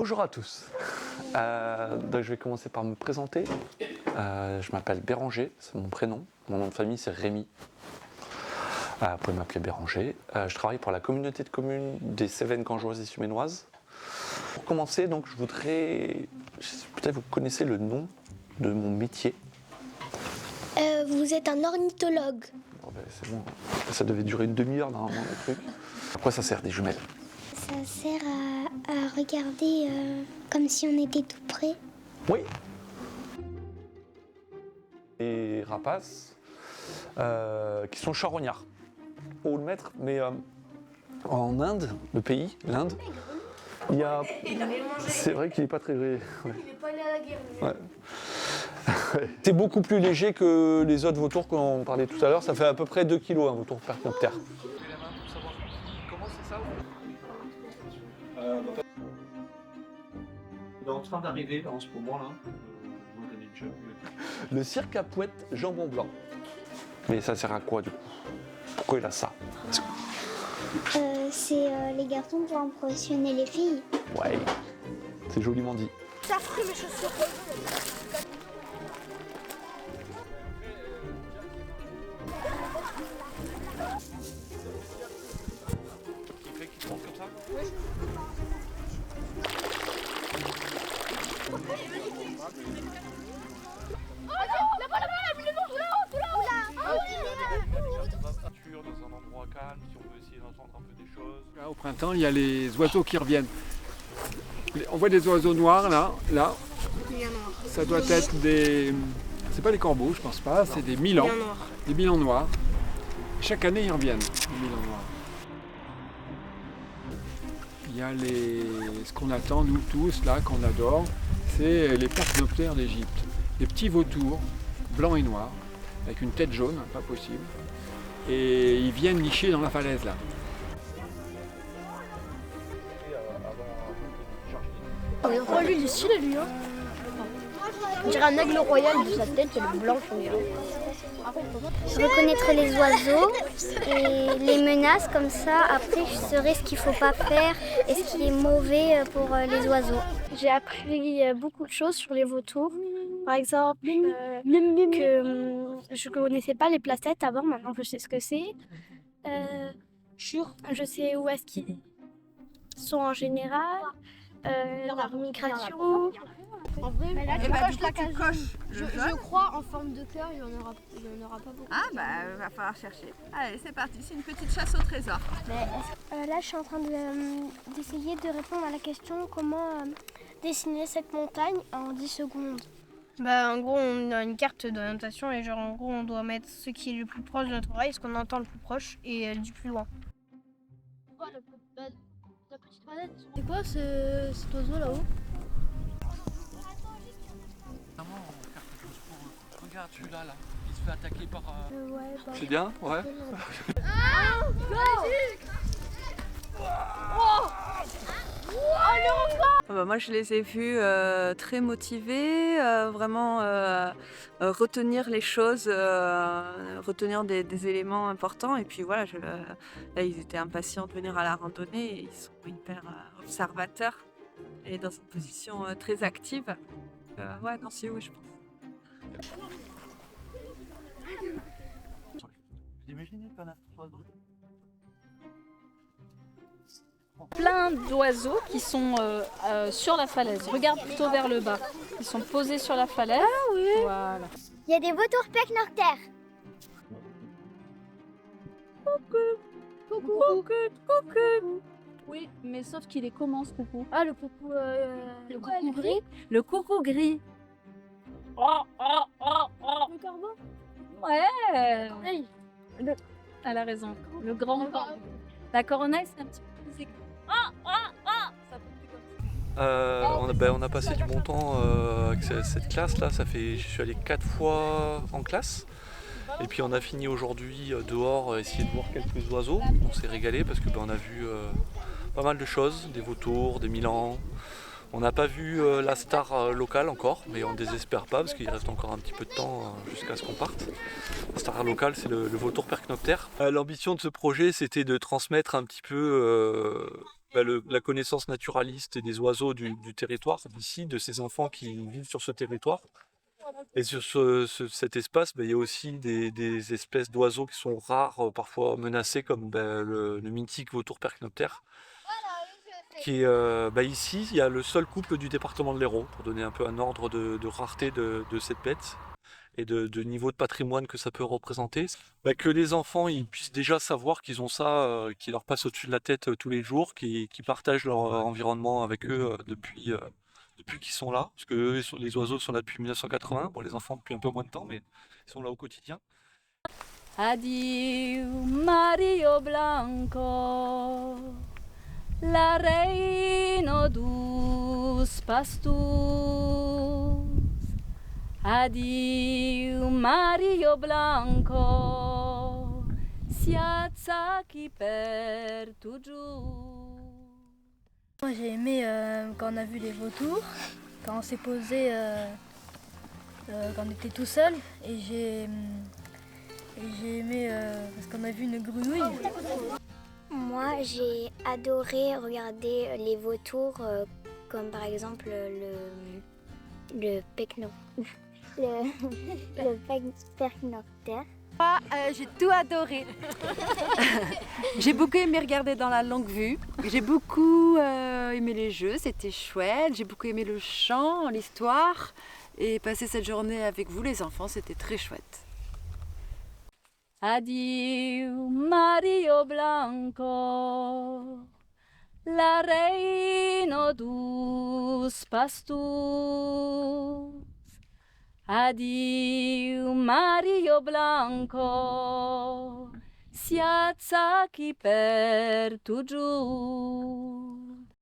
Bonjour à tous. Donc je vais commencer par me présenter. Je m'appelle Béranger, c'est mon prénom. Mon nom de famille c'est Rémi. Vous pouvez m'appeler Béranger. Je travaille pour la communauté de communes des Cévennes gangeoises et suménoises. Pour commencer, donc, je voudrais. Peut-être vous connaissez le nom de mon métier. Vous êtes un ornithologue. Bon, ben, c'est bon. Ça devait durer une demi-heure normalement le truc. À quoi ça sert des jumelles? Ça sert à regarder comme si on était tout près. Oui. Les rapaces qui sont charognards. Pour le mettre, mais en Inde, le pays, l'Inde, il y a. C'est vrai qu'il n'est pas très. Ouais. Il n'est pas allé à la guerre. Ouais. C'est beaucoup plus léger que les autres vautours qu'on parlait tout à l'heure. Ça fait à peu près 2 kg un vautour percnoptère. Comment c'est ça? Il est en train d'arriver là, en ce moment là. Le cirque à Pouette jambon blanc. Mais ça sert à quoi du coup? Pourquoi il a ça? C'est les garçons pour impressionner les filles. Ouais, c'est joliment dit. Ça ferait mes chaussures. Qui fait qu'il prend comme ça? Dans un endroit calme, si on veut essayer d'entendre un peu des choses. Là, au printemps, il y a les oiseaux qui reviennent. On voit des oiseaux noirs là. Ça doit être des. C'est pas les corbeaux, je pense pas, c'est des milans. Des milans noirs. Chaque année, ils reviennent, les milans noirs. Il y a ce qu'on attend, nous tous, là, qu'on adore, c'est les percnoptères d'Égypte. Des petits vautours, blancs et noirs, avec une tête jaune, pas possible. Et ils viennent nicher dans la falaise, là. Oh, lui, il est stylé, lui. Hein. On dirait un aigle royal de sa tête, elle est blanche. Reconnaître les oiseaux et les menaces, comme ça, après je saurai ce qu'il ne faut pas faire et ce qui est mauvais pour les oiseaux. J'ai appris beaucoup de choses sur les vautours. Par exemple, que je ne connaissais pas les placettes avant, maintenant je sais ce que c'est. Je sais où est-ce qu'ils sont en général, leur migration. En vrai, Tu coches je crois en forme de cœur, il n'y en aura pas beaucoup. Ah bah va falloir chercher. Allez c'est parti, c'est une petite chasse au trésor. Là, je suis en train d'essayer de répondre à la question comment dessiner cette montagne en 10 secondes. Bah, en gros, on a une carte d'orientation et genre en gros, on doit mettre ce qui est le plus proche de notre oreille, ce qu'on entend le plus proche et du plus loin. La petite planète. C'est quoi cet oiseau là-haut? Regarde celui-là, là. Il se fait attaquer par. Ouais, bah, C'est bien? Ouais. Moi je les ai vus très motivés, vraiment retenir les choses, retenir des éléments importants et puis voilà, là ils étaient impatients de venir à la randonnée et ils sont hyper observateurs et dans une position très active. Ouais non c'est oui je pense. Plein d'oiseaux qui sont sur la falaise. Regarde plutôt vers le bas. Ils sont posés sur la falaise. Ah oui. Voilà. Il y a des vautours percnoptères. Coucou. Oui, mais sauf qu'il est comment ce coucou? Ah, le coucou gris. Le coucou gris. Le corbeau. Ouais. Hey. Elle a raison. Le grand corbeau. La corneille, c'est un petit peu plus aigu. Ça fait plus comme ça. On a passé du bon temps avec cette classe-là. Je suis allé 4 fois en classe. Et puis on a fini aujourd'hui dehors, essayer de voir quelques oiseaux. On s'est régalé parce que on a vu pas mal de choses, des vautours, des milans. On n'a pas vu la star locale encore, mais on ne désespère pas parce qu'il reste encore un petit peu de temps jusqu'à ce qu'on parte. La star locale, c'est le vautour percnoptère. L'ambition de ce projet, c'était de transmettre un petit peu la connaissance naturaliste des oiseaux du territoire, d'ici, de ces enfants qui vivent sur ce territoire. Et sur cet espace, il y a aussi des espèces d'oiseaux qui sont rares, parfois menacés, comme le mythique vautour percnoptère. Qui est, ici, il y a le seul couple du département de l'Hérault, pour donner un peu un ordre de rareté de cette bête et de niveau de patrimoine que ça peut représenter. Que les enfants ils puissent déjà savoir qu'ils ont ça, qui leur passe au-dessus de la tête tous les jours, qui partagent leur environnement avec eux depuis qu'ils sont là, parce que les oiseaux sont là depuis 1980, bon les enfants depuis un peu moins de temps, mais ils sont là au quotidien. Adieu Mario Blanco, la reino dos pastos. Adieu Mario Blanco, siazza qui per toujours. Moi j'ai aimé quand on a vu les vautours, quand on s'est posé, quand on était tout seul, et j'ai aimé parce qu'on a vu une grenouille. Moi, j'ai adoré regarder les vautours, comme par exemple le percnoptère. J'ai tout adoré. J'ai beaucoup aimé regarder dans la longue vue. J'ai beaucoup aimé les jeux, c'était chouette. J'ai beaucoup aimé le chant, l'histoire. Et passer cette journée avec vous, les enfants, c'était très chouette. Adieu Mario Blanco, la reino dos pastos. Adieu Mario Blanco, siazza qui per toujours.